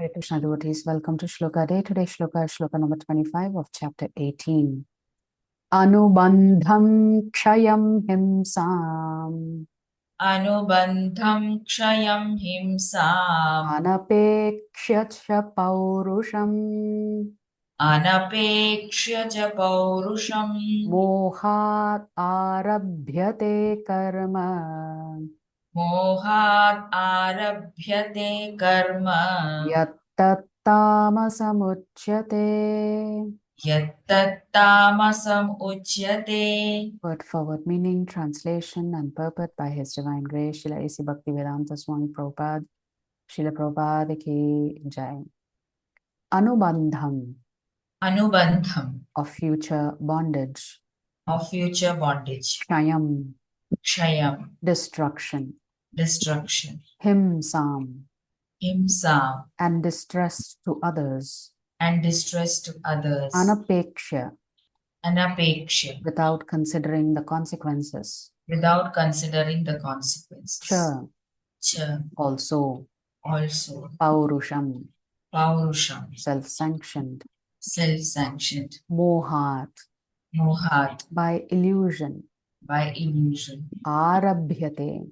Hare Krishna devotees, welcome to Shloka Day. Today's Shloka is Shloka number 25 of chapter 18. Anubandham kshayam himsam Anubandham kshayam himsam anapekshya cha paurusham anapekshya ja paurusham mohat arabhyate karma mohat arabhyate karma yattattamasamuchyate. yattattamasam uchyate. Word for word meaning, translation and purport by His Divine Grace, Srila A.C. Bhaktivedanta Swami Prabhupada, Srila Prabhupada ki Jai. Anubandham, Anubandham of future bondage. of future bondage. Kshayam, Kshayam destruction. destruction. Himsam, Himsam and distress to others. and distress to others. Anapeksha, Anapeksha without considering the consequences. without considering the consequences. Cha, Cha also. also. Paurusham, Paurusham self-sanctioned. self-sanctioned. Mohat, Mohat by illusion. by illusion. Arabhyate,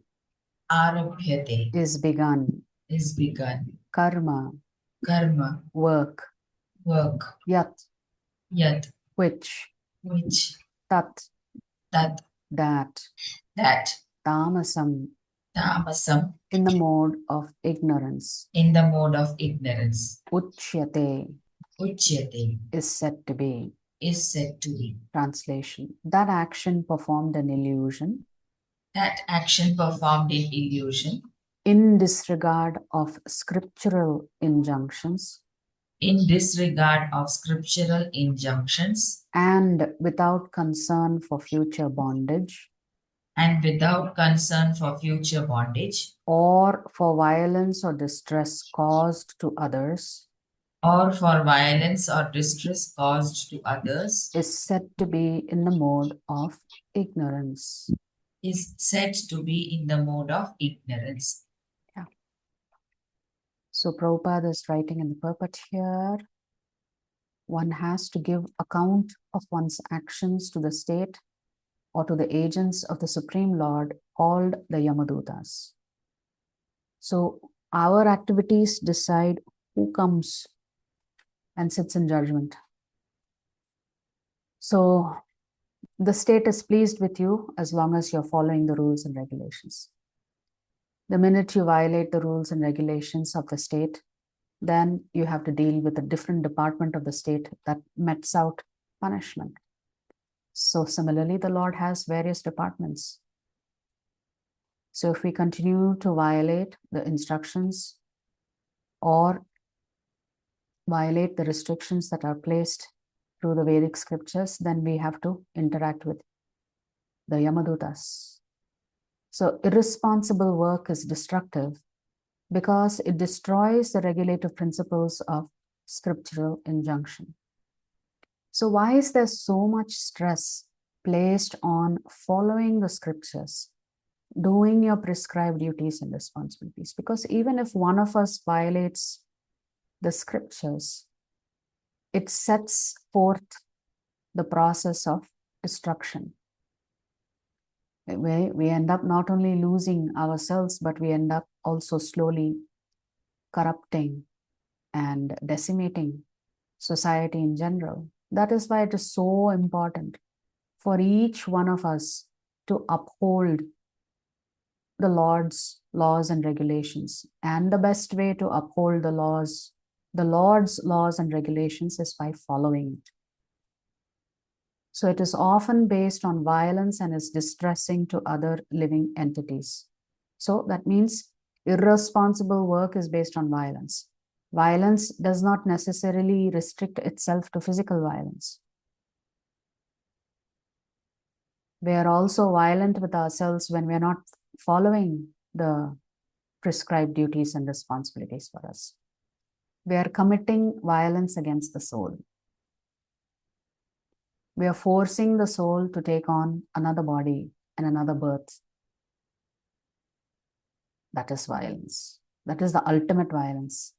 Arabhyate is begun. is begun. Karma, Karma work. work. Yat, Yat which. which. Tat, That that. Tamasam, tamasam in the mode of ignorance. in the mode of ignorance. Uchyate, Uchyate is said to be. is said to be. Translation: that action performed an illusion. That action performed in illusion. In disregard of scriptural injunctions. In disregard of scriptural injunctions. And without concern for future bondage. And without concern for future bondage. Or for violence or distress caused to others. Or for violence or distress caused to others. Is said to be in the mode of ignorance. Is said to be in the mode of ignorance. Yeah. So Prabhupada is writing in the purport here. One has to give account of one's actions to the state or to the agents of the Supreme Lord called the Yamadutas. So our activities decide who comes and sits in judgment. So the state is pleased with you as long as you're following the rules and regulations. The minute you violate the rules and regulations of the state, then you have to deal with a different department of the state that metes out punishment. So similarly, the Lord has various departments. So if we continue to violate the instructions or violate the restrictions that are placed through the Vedic scriptures, then we have to interact with the Yamadutas. So irresponsible work is destructive because it destroys the regulative principles of scriptural injunction. So why is there so much stress placed on following the scriptures, doing your prescribed duties and responsibilities? Because even if one of us violates the scriptures, it sets forth the process of destruction. We end up not only losing ourselves, but we end up also slowly corrupting and decimating society in general. That is why it is so important for each one of us to uphold the Lord's laws and regulations. And the best way to uphold the Lord's laws and regulations is by following it. So it is often based on violence and is distressing to other living entities. So that means irresponsible work is based on violence. Violence does not necessarily restrict itself to physical violence. We are also violent with ourselves when we are not following the prescribed duties and responsibilities for us. We are committing violence against the soul. We are forcing the soul to take on another body and another birth. That is violence. That is the ultimate violence.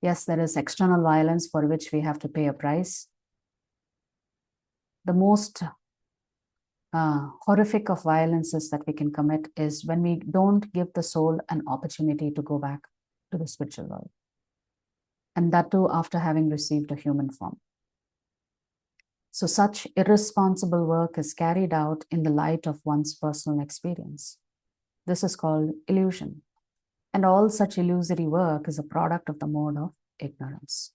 Yes, there is external violence for which we have to pay a price. The most horrific of violences that we can commit is when we don't give the soul an opportunity to go back to the spiritual world. And that too after having received a human form. So such irresponsible work is carried out in the light of one's personal experience. This is called illusion. And all such illusory work is a product of the mode of ignorance.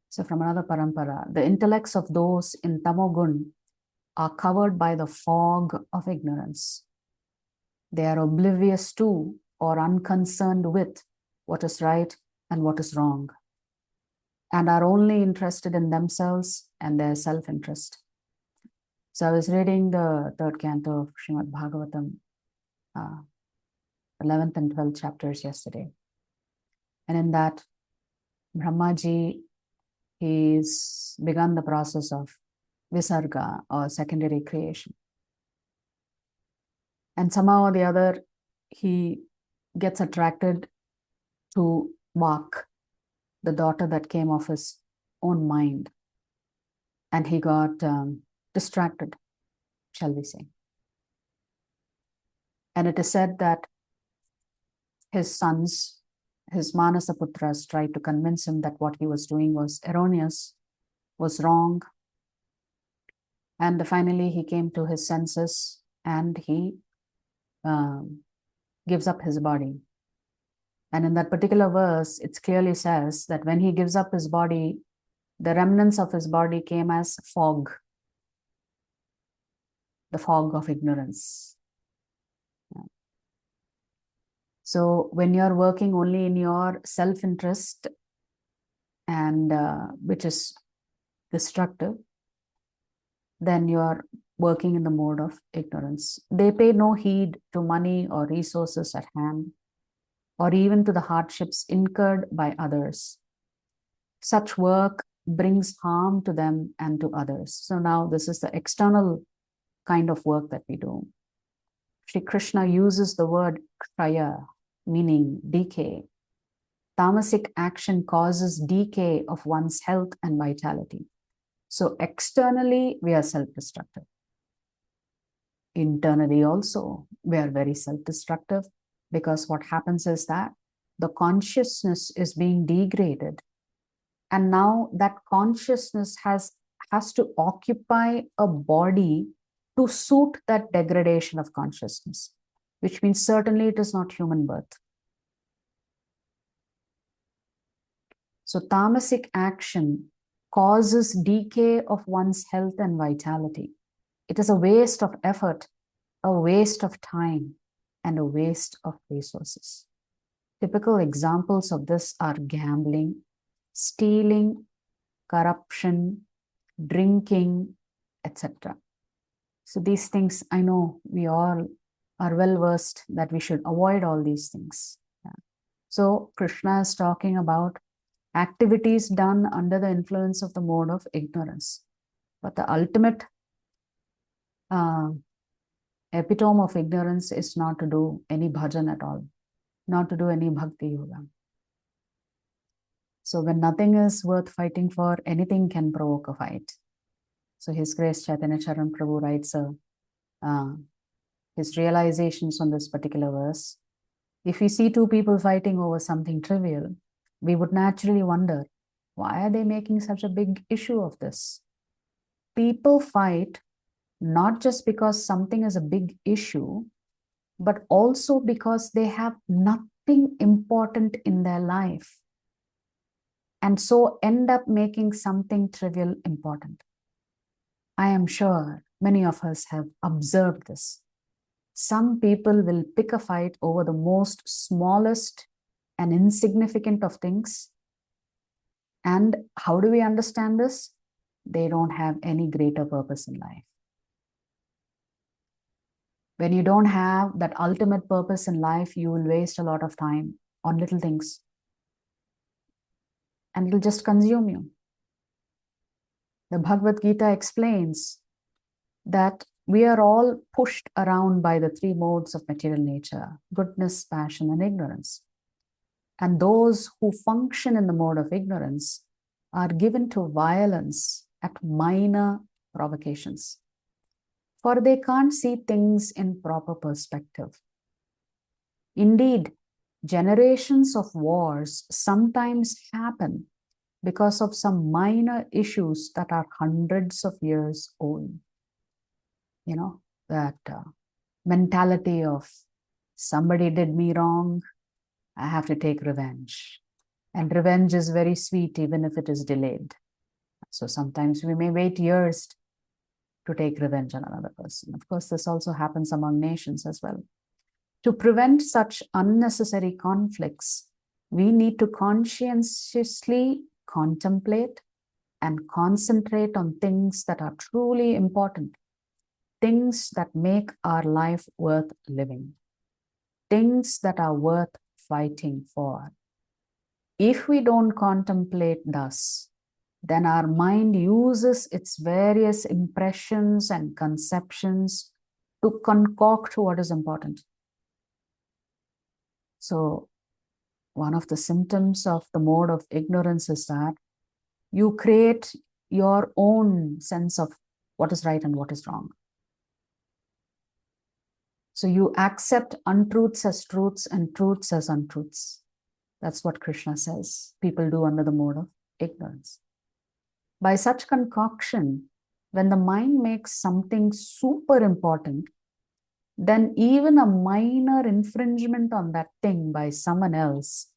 So from another parampara, the intellects of those in Tamogun are covered by the fog of ignorance. They are oblivious to or unconcerned with what is right and what is wrong, and are only interested in themselves and their self-interest. So I was reading the third canto of Srimad Bhagavatam, 11th and 12th chapters yesterday. And in that, Brahmaji, he's begun the process of Visarga, or secondary creation. And somehow or the other, he gets attracted to Vak, the daughter that came of his own mind. And he got distracted, shall we say. And it is said that his sons, his Manasaputras, tried to convince him that what he was doing was erroneous, was wrong. And finally he came to his senses and he gives up his body. And in that particular verse, it clearly says that when he gives up his body, the remnants of his body came as fog, the fog of ignorance. So when you're working only in your self-interest, and which is destructive, then you are working in the mode of ignorance. They pay no heed to money or resources at hand, or even to the hardships incurred by others. Such work brings harm to them and to others. So now this is the external kind of work that we do. Shri Krishna uses the word kraya, meaning decay. Tamasic action causes decay of one's health and vitality. So externally, we are self-destructive. Internally also, we are very self-destructive, because what happens is that the consciousness is being degraded. And now that consciousness has to occupy a body to suit that degradation of consciousness, which means certainly it is not human birth. So tamasic action causes decay of one's health and vitality. It is a waste of effort, a waste of time, and a waste of resources. Typical examples of this are gambling, stealing, corruption, drinking, etc. So these things, I know we all are well versed that we should avoid all these things. Yeah. So Krishna is talking about activities done under the influence of the mode of ignorance. But the ultimate epitome of ignorance is not to do any bhajan at all, not to do any bhakti yoga. So when nothing is worth fighting for, anything can provoke a fight. So His Grace Chaitanya Charan Prabhu writes his realizations on this particular verse. If we see two people fighting over something trivial, we would naturally wonder, why are they making such a big issue of this? People fight not just because something is a big issue, but also because they have nothing important in their life, and so end up making something trivial important. I am sure many of us have observed this. Some people will pick a fight over the most smallest and insignificant of things. And how do we understand this? They don't have any greater purpose in life. When you don't have that ultimate purpose in life, you will waste a lot of time on little things. And it'll just consume you. The Bhagavad Gita explains that we are all pushed around by the three modes of material nature: goodness, passion, and ignorance. And those who function in the mode of ignorance are given to violence at minor provocations, for they can't see things in proper perspective. Indeed, generations of wars sometimes happen because of some minor issues that are hundreds of years old. You know, that mentality of somebody did me wrong, I have to take revenge. And revenge is very sweet, even if it is delayed. So sometimes we may wait years to take revenge on another person. Of course, this also happens among nations as well. To prevent such unnecessary conflicts, we need to conscientiously contemplate and concentrate on things that are truly important, things that make our life worth living, things that are worth fighting for. If we don't contemplate thus, then our mind uses its various impressions and conceptions to concoct what is important. So, one of the symptoms of the mode of ignorance is that you create your own sense of what is right and what is wrong. So you accept untruths as truths and truths as untruths. That's what Krishna says people do under the mode of ignorance. By such concoction, when the mind makes something super important, then even a minor infringement on that thing by someone else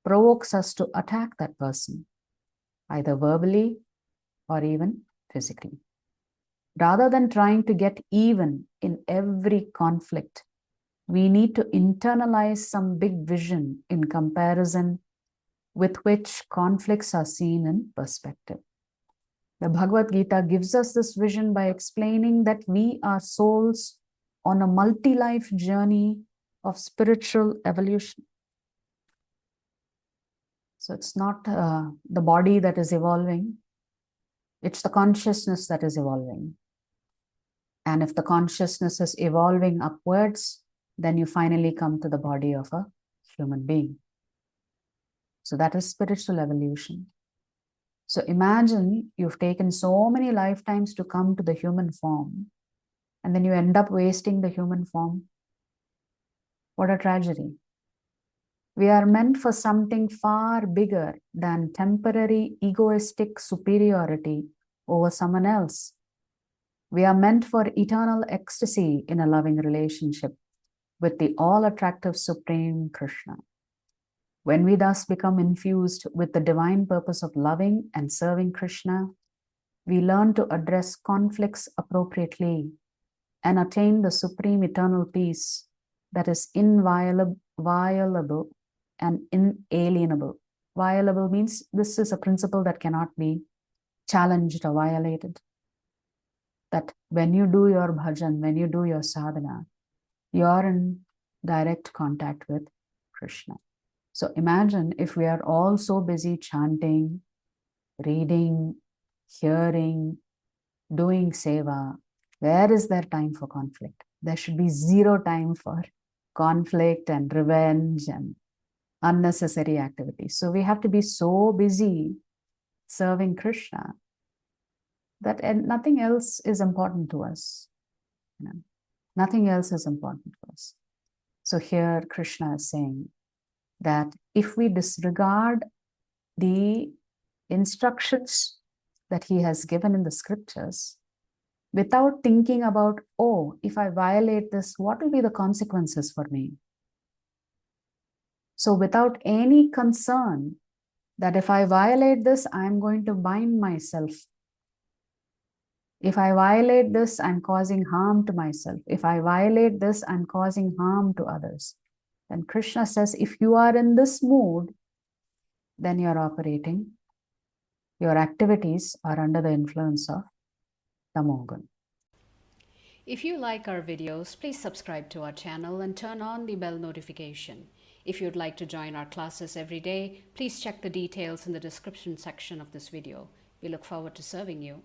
provokes us to attack that person, either verbally or even physically. Rather than trying to get even in every conflict, we need to internalize some big vision in comparison with which conflicts are seen in perspective. The Bhagavad Gita gives us this vision by explaining that we are souls on a multi-life journey of spiritual evolution. So it's not the body that is evolving, it's the consciousness that is evolving. And if the consciousness is evolving upwards, then you finally come to the body of a human being. So that is spiritual evolution. So imagine you've taken so many lifetimes to come to the human form, and then you end up wasting the human form. What a tragedy. We are meant for something far bigger than temporary egoistic superiority over someone else. We are meant for eternal ecstasy in a loving relationship with the all-attractive Supreme Krishna. When we thus become infused with the divine purpose of loving and serving Krishna, we learn to address conflicts appropriately and attain the supreme eternal peace that is inviolable and inalienable. Violable means this is a principle that cannot be challenged or violated. That when you do your bhajan, when you do your sadhana, you are in direct contact with Krishna. So imagine if we are all so busy chanting, reading, hearing, doing seva, where is there time for conflict? There should be zero time for conflict and revenge and unnecessary activities. So we have to be so busy serving Krishna that nothing else is important to us. Nothing else is important to us. So here Krishna is saying that if we disregard the instructions that he has given in the scriptures, without thinking about, oh, if I violate this, what will be the consequences for me? So without any concern that if I violate this, I'm going to bind myself. If I violate this, I'm causing harm to myself. If I violate this, I'm causing harm to others. Then Krishna says, if you are in this mood, then you're operating. Your activities are under the influence of Tamogun. If you like our videos, please subscribe to our channel and turn on the bell notification. If you'd like to join our classes every day, please check the details in the description section of this video. We look forward to serving you.